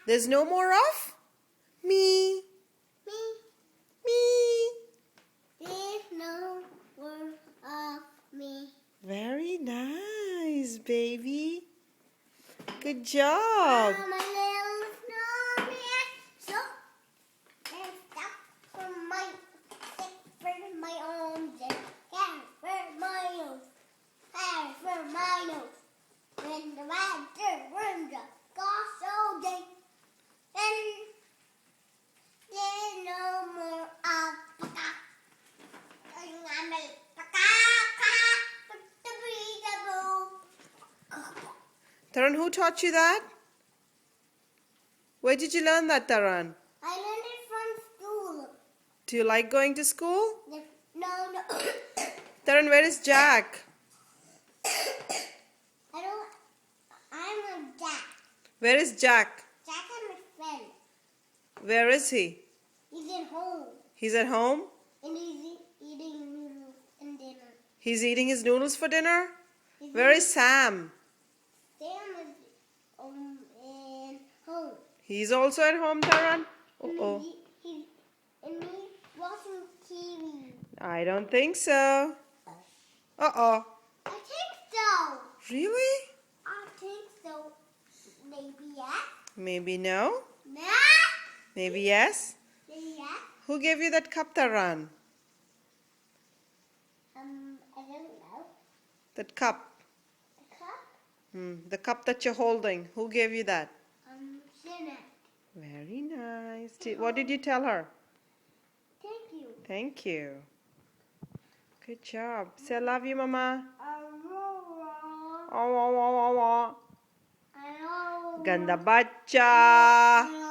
There's no more of? Me. Me. Me. There's no more of me. Very nice, baby. Good job. I'm a little snowman. So, and stop for my arms and hair for my nose. Hair for my nose. When the weather runs up, gosh all day. Then there's no more alpaca. I'm a Taran, who taught you that? Where did you learn that, Taran? I learned it from school. Do you like going to school? No. Taran, where is Jack? I'm a Jack. Where is Jack? Jack is my friend. Where is he? He's at home. He's at home? And he's eating noodles and dinner. He's eating his noodles for dinner? Where is Sam? Sam is in home. He's also at home, Taran? And Uh-oh. he's watching TV. I don't think so. Uh-oh. I think so. Really? I think so. Maybe yes. Maybe no? Nah. Maybe yes? Maybe yes. Who gave you that cup, Taran? I don't know. That cup? The cup? The cup that you're holding. Who gave you that? Jeanette. Very nice. What did you tell her? Thank you. Thank you. Good job. Say I love you, Mama. Aurora. Oh, oh, oh, oh, oh. Aurora. Ganda bacha.